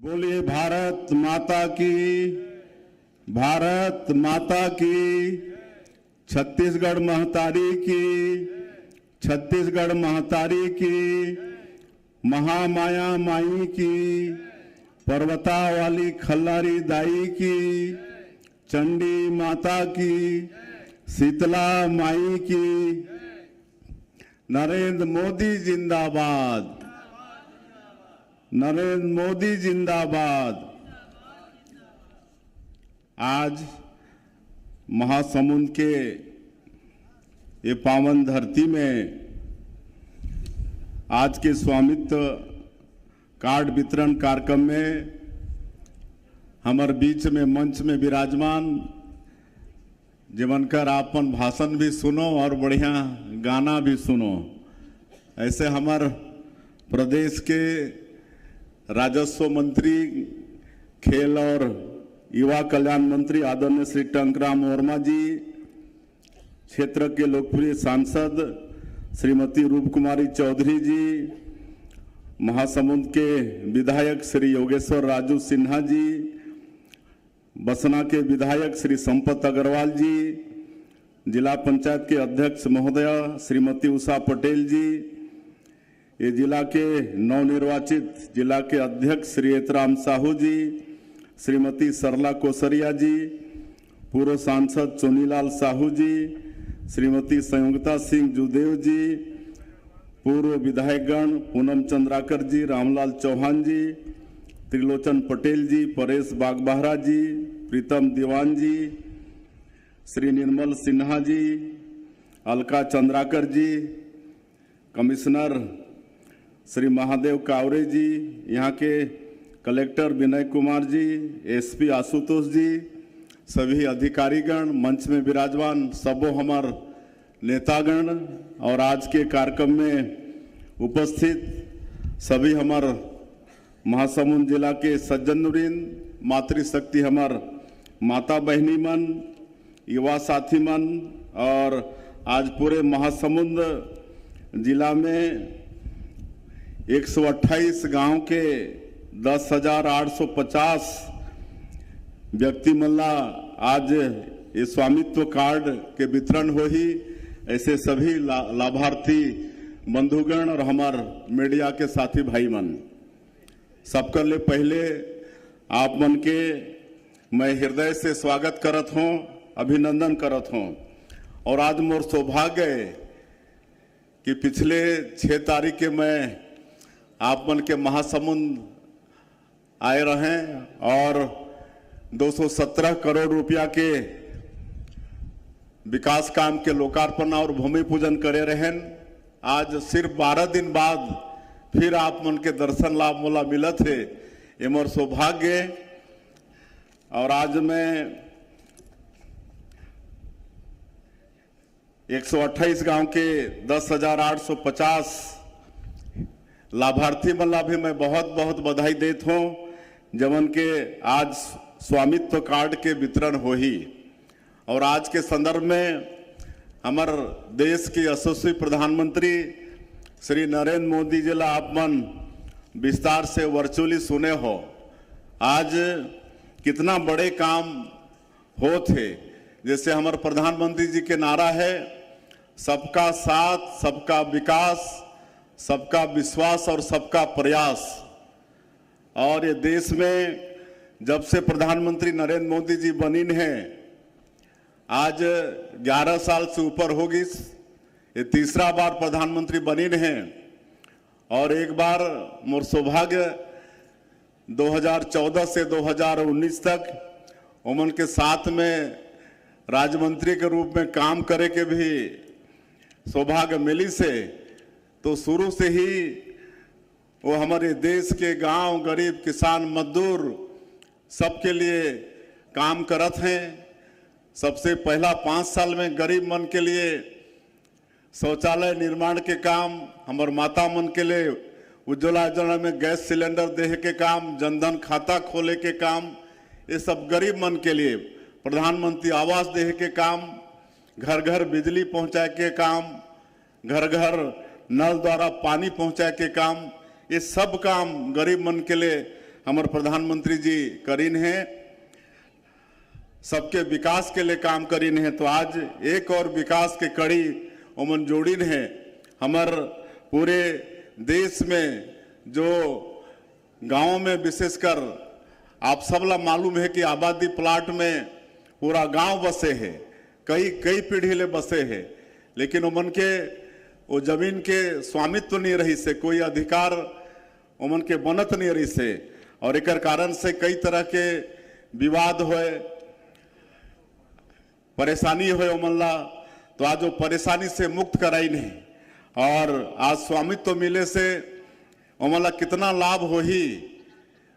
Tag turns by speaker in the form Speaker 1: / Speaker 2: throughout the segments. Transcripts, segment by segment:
Speaker 1: बोलिए भारत माता की, भारत माता की। छत्तीसगढ़ महतारी की, छत्तीसगढ़ महतारी की। महामाया माई की, पर्वता वाली खल्लारी दाई की। चंडी माता की, शीतला माई की। नरेंद्र मोदी जिंदाबाद, नरेंद्र मोदी जिंदाबाद। आज महासमुंद के ये पावन धरती में आज के स्वामित्व कार्ड वितरण कार्यक्रम में हमारे बीच में मंच में विराजमान जीवनकर आपन भाषण भी सुनो और बढ़िया गाना भी सुनो। ऐसे हमारे प्रदेश के राजस्व मंत्री, खेल और युवा कल्याण मंत्री आदरणीय श्री टंकराम वर्मा जी, क्षेत्र के लोकप्रिय सांसद श्रीमती रूप कुमारी चौधरी जी, महासमुंद के विधायक श्री योगेश्वर राजू सिन्हा जी, बसना के विधायक श्री संपत अग्रवाल जी, जिला पंचायत के अध्यक्ष महोदया श्रीमती उषा पटेल जी, ये जिला के नवनिर्वाचित जिला के अध्यक्ष श्री एतराम साहू जी, श्रीमती सरला कोसरिया जी, पूर्व सांसद चोनीलाल साहू जी, श्रीमती संयुक्ता सिंह जुदेव जी, पूर्व विधायकगण पूनम चंद्राकर जी, रामलाल चौहान जी, त्रिलोचन पटेल जी, परेश बागबहरा जी, प्रीतम दीवान जी, श्री निर्मल सिन्हा जी, अलका चंद्राकर जी, कमिश्नर श्री महादेव कावरे जी, यहाँ के कलेक्टर विनय कुमार जी, एसपी आशुतोष जी, सभी अधिकारीगण, मंच में विराजमान सबो हमार नेतागण और आज के कार्यक्रम में उपस्थित सभी हमार महासमुंद जिला के सज्जनवृंद, मातृशक्ति हमार माता बहनी मन, युवा साथी मन और आज पूरे महासमुंद जिला में 128 गांव के 10,850 व्यक्ति मल्ला आज ये स्वामित्व कार्ड के वितरण हो ही। ऐसे सभी लाभार्थी बंधुगण और हमार मीडिया के साथी भाई मन सबका ले पहले आप मन के मैं हृदय से स्वागत करत हूँ, अभिनंदन करत हूँ। और आज मोर सौभाग्य है कि पिछले 6 तारीख के मैं आप मन के महासमुंद आए रहे और 217 करोड़ रुपया के विकास काम के लोकार्पण और भूमि पूजन करे रहन। आज सिर्फ 12 दिन बाद फिर आप मन के दर्शन लाभ मोला मिलत है, ये मोर सौभाग्य। और आज मैं 128 गांव के 10,850 लाभार्थी मल्ला भी मैं बहुत बहुत बधाई देता हूँ, जवन के आज स्वामित्व कार्ड के वितरण हो ही। और आज के संदर्भ में हमार देश के यशस्वी प्रधानमंत्री श्री नरेंद्र मोदी जी ला आप मन विस्तार से वर्चुअली सुने हो। आज कितना बड़े काम हो थे, जैसे हमारे प्रधानमंत्री जी के नारा है सबका साथ, सबका विकास, सबका विश्वास और सबका प्रयास। और ये देश में जब से प्रधानमंत्री नरेंद्र मोदी जी बनिन हैं, आज 11 साल से ऊपर होगी, ये तीसरा बार प्रधानमंत्री बनिन हैं। और एक बार मोर सौभाग्य 2014 से 2019 तक उमन के साथ में राज्य मंत्री के रूप में काम करे के भी सौभाग्य मिली से। तो शुरू से ही वो हमारे देश के गांव, गरीब, किसान, मजदूर सबके लिए काम करत हैं। सबसे पहला 5 साल में गरीब मन के लिए शौचालय निर्माण के काम, हमार माता मन के लिए उज्ज्वला योजना में गैस सिलेंडर देने के काम, जनधन खाता खोले के काम, ये सब गरीब मन के लिए प्रधानमंत्री आवास देने के काम, घर घर बिजली पहुंचाए के काम, घर घर नल द्वारा पानी पहुंचाए के काम, ये सब काम गरीब मन के लिए हमारे प्रधानमंत्री जी करीन हैं, सबके विकास के लिए काम करीन है। तो आज एक और विकास के कड़ी ओमन जोड़ीन है। हमार पूरे देश में जो गांव में विशेषकर आप सबला मालूम है कि आबादी प्लाट में पूरा गांव बसे है, कई कई पीढ़ी ले बसे है, लेकिन ओमन के वो जमीन के स्वामित्व तो नहीं रही से, कोई अधिकार ओमन के बनत नहीं रही से, और एक कारण से कई तरह के विवाद होए, परेशानी होए ओमन ला। तो आज वो परेशानी से मुक्त कराई नहीं, और आज स्वामित्व तो मिले से ओमन ला कितना लाभ हो ही,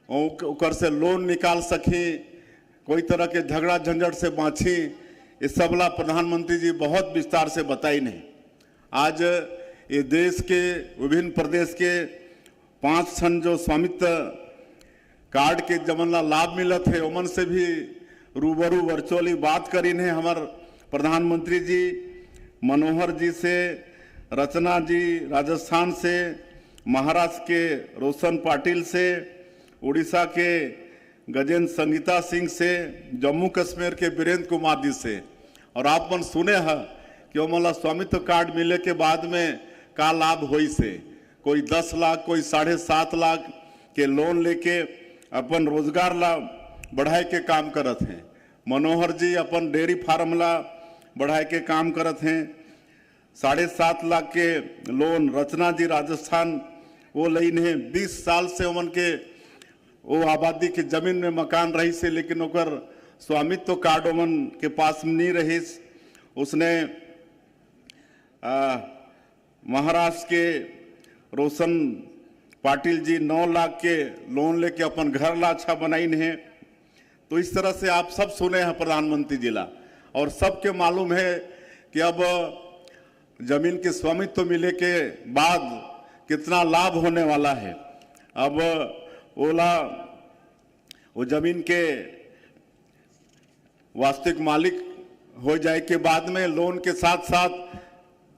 Speaker 1: ओकर से लोन निकाल सकी, कोई तरह के झगड़ा झंझट से बाँची, इस सबला प्रधानमंत्री जी बहुत विस्तार से बताई नहीं। आज ये देश के विभिन्न प्रदेश के 5 ठन जो स्वामित्व कार्ड के जमन ला लाभ मिलत है, ओमन से भी रूबरू वर्चुअली बात करीन है हमार प्रधानमंत्री जी, मनोहर जी से, रचना जी राजस्थान से, महाराष्ट्र के रोशन पाटिल से, उड़ीसा के गजेंद्र संगीता सिंह से, जम्मू कश्मीर के वीरेंद्र कुमार जी से। और आप मन सुने हैं कि ओमला स्वामित्व कार्ड मिले के बाद में का लाभ होई से, कोई 10 लाख, कोई 7.5 लाख के लोन लेके अपन रोजगार ला बढ़ाए के काम करत हैं। मनोहर जी अपन डेयरी फार्म ला बढ़ाए के काम करत हैं। 7.5 लाख के लोन रचना जी राजस्थान वो लईन है। 20 साल से ओमन के वो आबादी के जमीन में मकान रही से, लेकिन ओकर स्वामित्व कार्ड ओमन के पास नहीं रही। उसने महाराष्ट्र के रोशन पाटिल जी 9 लाख के लोन लेके अपन घर ला अच्छा बनाइन है। तो इस तरह से आप सब सुने हैं प्रधानमंत्री जी ला, और सबके मालूम है कि अब जमीन के स्वामित्व मिले के बाद कितना लाभ होने वाला है। अब वो जमीन के वास्तविक मालिक हो जाए के बाद में लोन के साथ साथ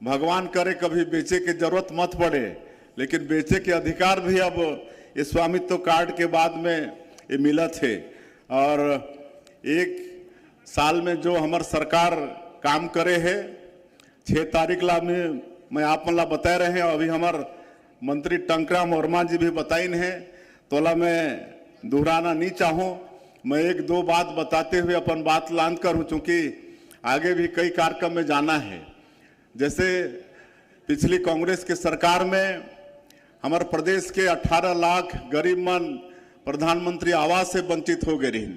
Speaker 1: भगवान करे कभी बेचे की जरूरत मत पड़े, लेकिन बेचे के अधिकार भी अब इस स्वामित्व कार्ड के बाद में ये मिलत है। और 1 साल में जो हमार सरकार काम करे है, 6 तारीख ला में मैं आप ला बता रहे हैं, अभी हमार मंत्री टंकराम वर्मा जी भी बताइन है, तोला मैं दोहराना नहीं चाहूँ। मैं 1-2 बात बताते हुए अपन बात लांद कर हूँ, चूँकि आगे भी कई कार्यक्रम में जाना है। जैसे पिछली कांग्रेस के सरकार में हमारे प्रदेश के 18 लाख गरीब मन प्रधानमंत्री आवास से वंचित हो गए रही,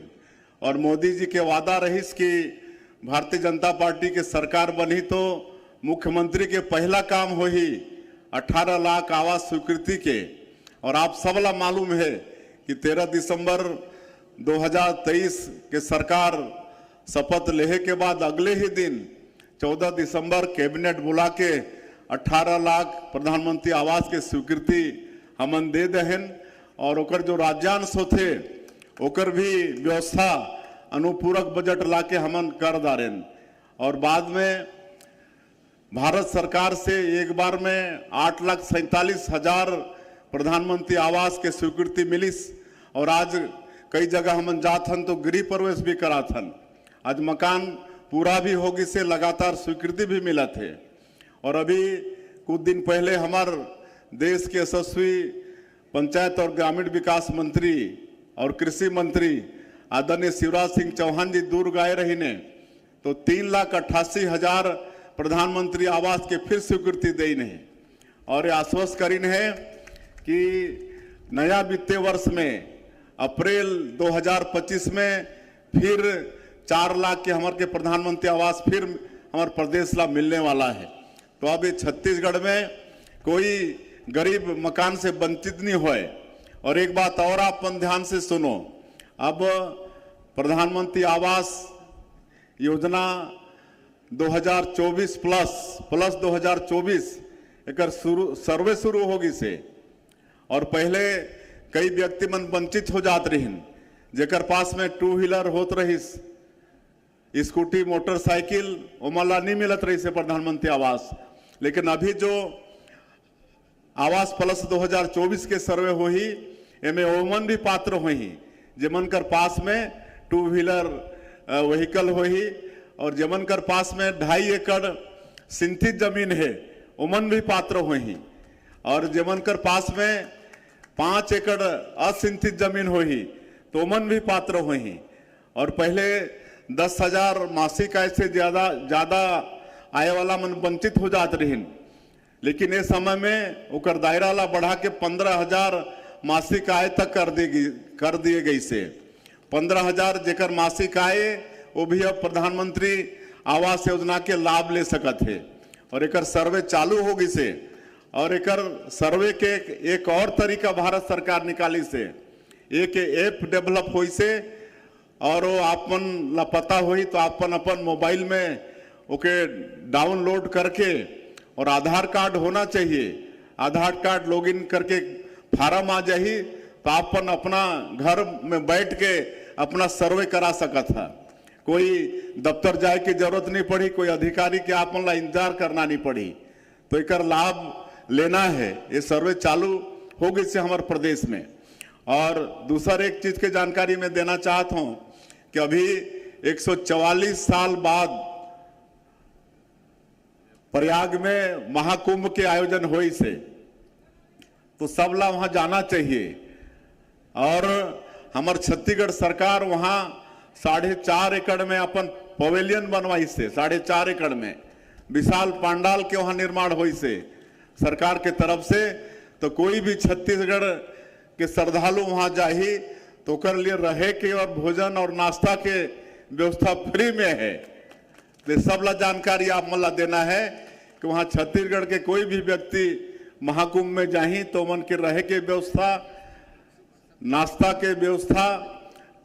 Speaker 1: और मोदी जी के वादा रहीस कि भारतीय जनता पार्टी के सरकार बनी तो मुख्यमंत्री के पहला काम हो ही 18 लाख आवास स्वीकृति के। और आप सबला मालूम है कि 13 दिसंबर 2023 के सरकार शपथ लेहे के बाद अगले ही दिन 14 दिसंबर कैबिनेट बुला के 18 लाख प्रधानमंत्री आवास के स्वीकृति हमन दे दहन, और ओकर जो राज्यांश होते ओकर भी व्यवस्था अनुपूरक बजट लाके हमन कर दारेन। और बाद में भारत सरकार से एक बार में 8,47,000 प्रधानमंत्री आवास के स्वीकृति मिलिस, और आज कई जगह हमन जाथन तो गृह प्रवेश भी कराथन। आज मकान पूरा भी होगी से लगातार स्वीकृति भी मिला थे। और अभी कुछ दिन पहले हमार देश के यशस्वी पंचायत और ग्रामीण विकास मंत्री और कृषि मंत्री आदरणीय शिवराज सिंह चौहान जी दूर गए रही ने, तो 3,88,000 प्रधानमंत्री आवास के फिर स्वीकृति दी नहीं, और आश्वस्त करीन है कि नया वित्तीय वर्ष में अप्रैल 2025 में फिर 4 लाख के हमारे के प्रधानमंत्री आवास फिर हमारे प्रदेश ला मिलने वाला है। तो अब छत्तीसगढ़ में कोई गरीब मकान से वंचित नहीं होए। और एक बात और आप ध्यान से सुनो, अब प्रधानमंत्री आवास योजना 2024 प्लस 2024 एक सर्वे शुरू होगी से, और पहले कई व्यक्ति मन वंचित हो जात रही, जेकर पास में 2 व्हीलर होत रही, स्कूटी मोटरसाइकिल ओमला नहीं मिलत रही से प्रधानमंत्री आवास। लेकिन अभी जो आवास प्लस 2024 के सर्वे हो ही, एमे ओमन भी पात्र होही, जेमन कर पास में 2 व्हीलर व्हीकल होही और जेमन कर पास में 2.5 एकड़ सिंथित जमीन है ओमन भी पात्र होही, और जेमन कर पास में 5 एकड़ असिंथित जमीन होही तो ओमन भी पात्र होही। और पहले 10,000 मासिक आय से ज्यादा आय वाला मन वंचित हो जात रहीन, लेकिन इस समय में उकर दायरा ला बढ़ा के 15,000 मासिक आय तक कर दिए गई से 15,000 जेकर मासिक आय वो भी अब प्रधानमंत्री आवास योजना के लाभ ले सकत है। और एकर सर्वे चालू होगी से, और एकर सर्वे के एक और तरीका भारत सरकार निकाली से, एक ऐप डेवलप हुई से, और वो आपन ला पता हुई तो अपन मोबाइल में ओके डाउनलोड करके, और आधार कार्ड होना चाहिए, आधार कार्ड लॉगिन करके फार्म आ जाही तो आपन अपना घर में बैठ के अपना सर्वे करा सकत है। कोई दफ्तर जाए की जरूरत नहीं पड़ी, कोई अधिकारी के आपन ला इंतजार करना नहीं पड़ी। तो एकर लाभ लेना है, ये सर्वे चालू होगी से हमारे प्रदेश में। और दूसरा एक चीज के जानकारी मैं देना चाहता हूं कि अभी 144 साल बाद प्रयाग में महाकुंभ के आयोजन हुई से, तो सब ला वहां जाना चाहिए। और हमार छत्तीसगढ़ सरकार वहां 4.5 एकड़ में अपन पवेलियन बनवाई से, 4.5 एकड़ में विशाल पंडाल के वहां निर्माण हुई से सरकार के तरफ से। तो कोई भी छत्तीसगढ़ के श्रद्धालु वहां जाही तो कर लिए रहे के और भोजन और नाश्ता के व्यवस्था फ्री में है। तो सब ला जानकारी आप मला देना है कि वहां छत्तीसगढ़ के कोई भी व्यक्ति महाकुंभ में जाही तो मन के रहे के व्यवस्था, नाश्ता के व्यवस्था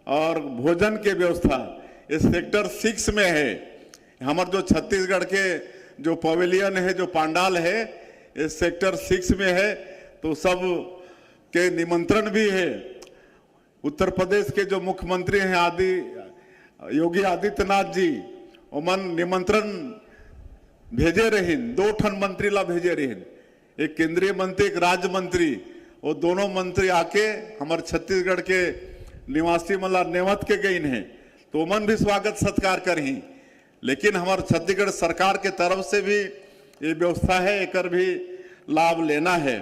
Speaker 1: और भोजन के व्यवस्था इस सेक्टर 6 में है। हमारे जो छत्तीसगढ़ के जो पवेलियन है, जो पंडाल है, इस सेक्टर 6 में है। तो सब के निमंत्रण भी है। उत्तर प्रदेश के जो मुख्यमंत्री हैं योगी आदित्यनाथ जी, ओमन निमंत्रण भेजे रहीन, 2 ठन मंत्री ला भेजे रहीन, एक केंद्रीय मंत्री, एक राज्य मंत्री। वो दोनों मंत्री आके हमारे छत्तीसगढ़ के निवासी मला नेवत के गई हैं, तो ओमन भी स्वागत सत्कार करही। लेकिन हमारे छत्तीसगढ़ सरकार के तरफ से भी ये व्यवस्था है, एकर भी लाभ लेना है।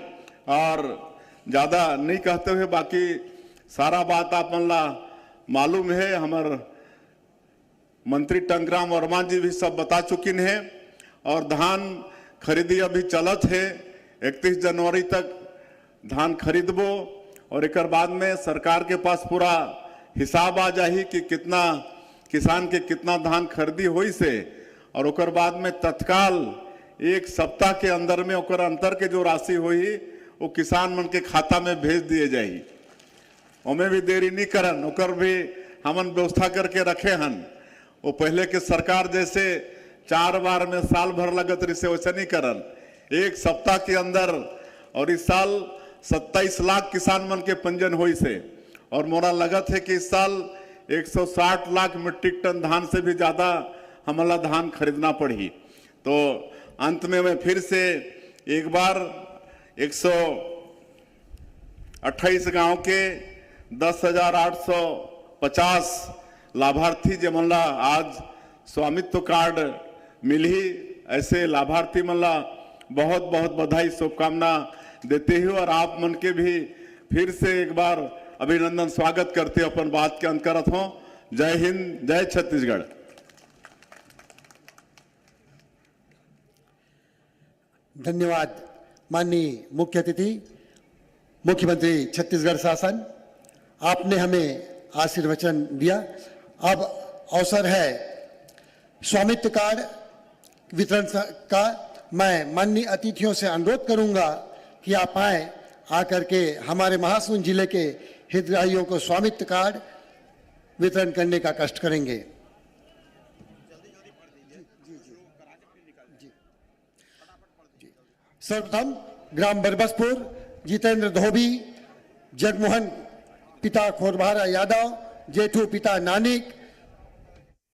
Speaker 1: और ज्यादा नहीं कहते हुए बाकी सारा बात आपन ला मालूम है, हमारे मंत्री टंकराम वर्मा जी भी सब बता चुकिन हैं। और धान खरीदी अभी चलत है, 31 जनवरी तक धान खरीदबो, और एक बाद में सरकार के पास पूरा हिसाब आ जाही कि कितना किसान के कितना धान खरीदी हुई से, और ओकर बाद में तत्काल 1 सप्ताह के अंदर में ओकर अंतर के जो राशि हुई वो किसान मन के खाता में भेज दिए जाही। ओमे भी देरी नहीं करन, ओकर भी हमन व्यवस्था करके रखे हन। वो पहले के सरकार जैसे 4 बार में साल भर लगत रही से वैसे नहीं करन, 1 सप्ताह के अंदर। और इस साल 27 लाख किसान मन के पंजीयन हुई से, और मोरा लगत है कि इस साल 160 लाख मीट्रिक टन धान से भी ज्यादा हमला धान खरीदना पड़ी। तो अंत में मैं फिर से एक बार 128 गांव के 10,850 लाभार्थी जमला आज स्वामित्व कार्ड मिली, ऐसे लाभार्थी मनला बहुत बहुत बधाई शुभकामना देते हुए, और आप मन के भी फिर से एक बार अभिनंदन स्वागत करते अपन बात के अंत करत हो। जय हिंद, जय छत्तीसगढ़।
Speaker 2: धन्यवाद माननीय मुख्य अतिथि मुख्यमंत्री छत्तीसगढ़ शासन, आपने हमें आशीर्वचन दिया। अब अवसर है स्वामित्व कार्ड वितरण का। मैं माननीय अतिथियों से अनुरोध करूंगा कि आप आए, आकर के हमारे महासमुंद जिले के हितग्राहियों को स्वामित्व कार्ड वितरण करने का कष्ट करेंगे। सर्वप्रथम ग्राम बरबसपुर जितेंद्र धोबी, जगमोहन पिता खोरभारा यादव, जेठू पिता नानिक,